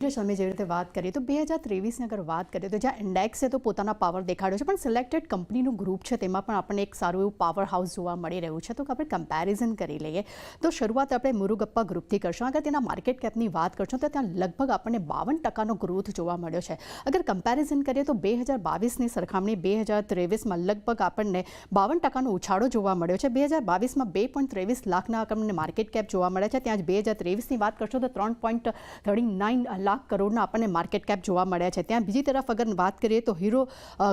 અમે જે રીતે વાત કરીએ તો 2023ની અગર વાત કરીએ તો જ્યાં ઇન્ડેક્સે તો પોતાના પાવર દેખાડ્યો છે, પણ સિલેક્ટેડ કંપનીનું ગ્રુપ છે તેમાં પણ આપણને એક સારું એવું પાવર હાઉસ જોવા મળી રહ્યું છે. તો આપણે કમ્પેરિઝન કરી લઈએ તો શરૂઆત આપણે મુરુગપ્પા ગ્રુપથી કરશું. અગર તેના માર્કેટ કેપની વાત કરશું તો ત્યાં લગભગ આપણને 52% ગ્રોથ જોવા મળ્યો છે. અગર કમ્પેરિઝન કરીએ તો 2022ની સરખામણી 2023માં લગભગ આપણને 52% ઉછાળો જોવા મળ્યો છે. 2022માં 2.23 લાખના આપણને માર્કેટ કેપ જોવા મળ્યા છે. ત્યાં જ 2023ની વાત કરશો તો 3.39 લાખ કરોડના આપણને માર્કેટ કેપ જોવા મળ્યા છે. ત્યાં બીજી તરફ અગર વાત કરીએ તો હીરો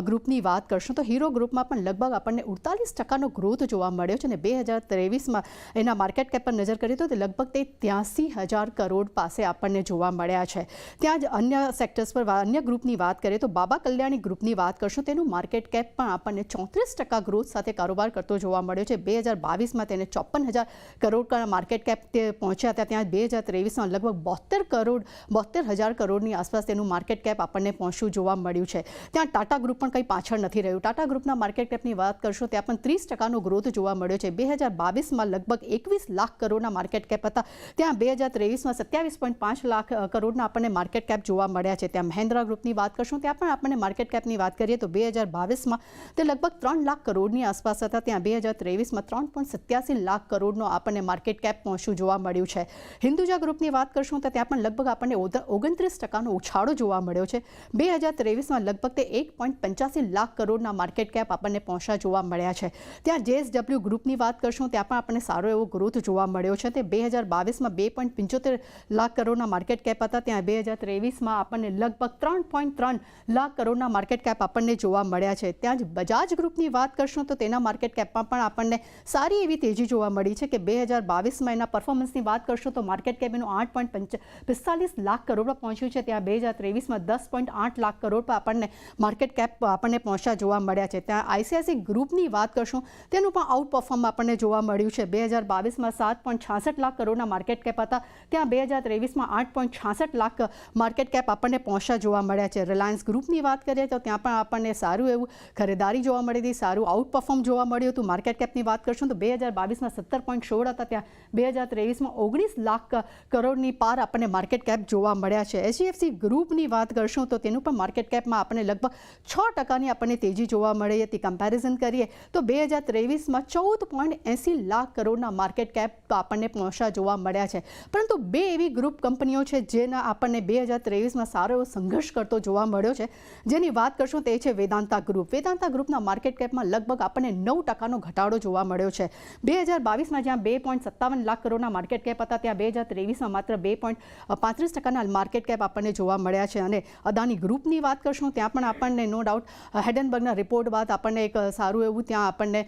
ગ્રુપની વાત કરશું તો હીરો ગ્રુપમાં પણ લગભગ આપણને 48% ગ્રોથ જોવા મળ્યો છે અને 2023માં એના માર્કેટ કેપ પર નજર કરીએ તો લગભગ તે 83,000 કરોડ પાસે આપણને જોવા મળ્યા છે. ત્યાં જ અન્ય સેક્ટર્સ પર અન્ય ગ્રુપની વાત કરીએ તો બાબા કલ્યાણી ગ્રુપની વાત કરશું તેનું માર્કેટ કેપ પણ આપણને 34% ગ્રોથ સાથે કારોબાર કરતો જોવા મળ્યો છે. 2022માં તેને 54,000 કરોડ માર્કેટ કેપ તે પહોંચ્યા હતા. ત્યાં 2023માં લગભગ 72,000 કરોડની આસપાસ તેનું માર્કેટ કેપ આપણને પહોંચ્યું જોવા મળ્યું છે. ત્યાં ટાટા ગ્રુપ પણ કંઈ પાછળ નથી રહ્યું. ટાટા ગ્રુપના માર્કેટ કેપની વાત કરશો ત્યાં પણ 30% ગ્રોથ જોવા મળ્યો છે. 2022માં લગભગ 21 લાખ કરોડના માર્કેટ કેપ હતા. ત્યાં 2023માં 27.5 લાખ કરોડના આપણને માર્કેટ કેપ જોવા મળ્યા છે. ત્યાં મહેન્દ્રા ગ્રુપની વાત કરશું ત્યાં પણ આપણને માર્કેટ કેપની વાત કરીએ તો 2022માં તે લગભગ 3 લાખ કરોડની આસપાસ હતા. ત્યાં 2023માં 3.87 લાખ કરોડનો આપણને માર્કેટ કેપ પહોંચ્યું જોવા મળ્યું છે. હિન્દુજા ગ્રુપની વાત કરશું તો ત્યાં પણ લગભગ આપણને 29% ઉછાળો જોવા મળ્યો છે. 2023માં લગભગ તે 1.85 લાખ કરોડના માર્કેટ કેપ આપણને પહોંચ્યા જોવા મળ્યા છે. ત્યાં JSW ગ્રુપની વાત કરશું ત્યાં પણ આપણને સારો એવો ગ્રોથ જોવા મળ્યો છે. તે 2022માં 2.75 લાખ કરોડના માર્કેટ કેપ હતા. ત્યાં 2023માં આપણને લગભગ 3.3 લાખ કરોડના માર્કેટ કેપ આપણને જોવા મળ્યા છે. ત્યાં જ બજાજ ગ્રુપની વાત કરશું તો તેના માર્કેટ કેપમાં પણ આપણને સારી એવી તેજી જોવા મળી છે કે 2022માં એના પરફોર્મન્સની વાત કરશું તો માર્કેટ કેપ એનું 8.45 લાખ કરોડ પર પહોંચ્યું છે. ત્યાં 2023માં 10.8 લાખ કરોડ પર આપણને માર્કેટ કેપ આપણને પહોંચ્યા જોવા મળ્યા છે. ત્યાં ICICI ગ્રુપની વાત કરશું તેનું પણ આઉટ પરફોર્મ આપણને જોવા મળ્યું છે. 2022માં 7.66 લાખ કરોડના માર્કેટ કેપ હતા. ત્યાં 2023માં 8.66 લાખ માર્કેટ કેપ આપણને પહોંચ્યા જોવા મળ્યા છે. રિલાયન્સ ગ્રુપની વાત કરીએ તો ત્યાં પણ આપણને સારું એવું ખરીદારી જોવા મળી હતી, સારું આઉટ પરફોર્મ જોવા મળ્યું હતું. માર્કેટ કેપની વાત કરશું તો 2022માં 17.16 હતા. ત્યાં 2023માં 19 લાખ કરોડની પાર આપણને માર્કેટ કેપ જોવા મળ્યા છે. HDFC ગ્રુપની વાત કરશું તો તેનું પણ માર્કેટ કેપમાં આપણને લગભગ 6%ની આપણને તેજી જોવા મળી હતી. કમ્પેરિઝન કરીએ તો 2023માં 14.80 લાખ કરોડના માર્કેટ કેપ આપણને પહોંચ્યા જોવા મળ્યા છે. પરંતુ બે એવી ગ્રુપ કંપનીઓ છે જેના આપણને 2023માં સારો એવો સંઘર્ષ કરતો જોવા મળ્યો છે. જેની વાત કરશું તે છે વેદાંતા ગ્રુપ. વેદાંતા ગ્રુપના માર્કેટ કેપમાં લગભગ આપણને 9%નો ઘટાડો જોવા મળ્યો છે. 2022માં જ્યાં 2.57 લાખ કરોડના માર્કેટ કેપ હતા ત્યાં 2023માં માત્ર 2.35%ના માર્કેટ કેપ આપણને જોવા મળ્યા છે. અને અદાની ગ્રુપની વાત કરશું ત્યાં પણ આપણને નો ડાઉટ હેડનબર્ગના રિપોર્ટ બાદ આપણને એક સારું એવું ત્યાં આપણને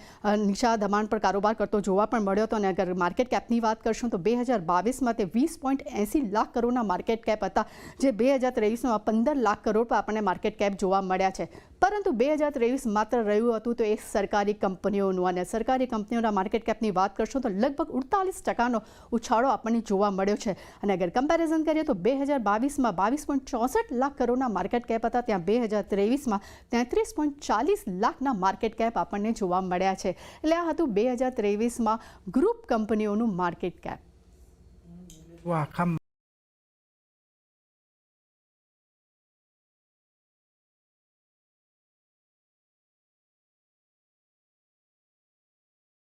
નીચા દબાણ પર કારોબાર કરતો જોવા પણ મળ્યો હતો. અને અગર માર્કેટ કેપની વાત કરશું તો 2022માં તે 20.80 લાખ કરોડના માર્કેટ કેપ હતા, જે 2023માં 15 લાખ કરોડ પર આપણને માર્કેટ કેપ જોવા મળ્યા છે. પરંતુ 2023 માત્ર રહ્યું હતું તો એ સરકારી કંપનીઓનું, અને સરકારી કંપનીઓના માર્કેટ કેપની વાત કરશો તો લગભગ 48%નો ઉછાળો આપણને જોવા મળ્યો છે. અને અગર કમ્પેરિઝન કરીએ તો 2022માં 22.64 લાખ કરોડના માર્કેટ કેપ હતા. ત્યાં 2023માં 33.40 લાખના માર્કેટ કેપ આપણને જોવા મળ્યા છે. એટલે આ હતું 2023માં ગ્રુપ કંપનીઓનું માર્કેટ કેપ. વાહ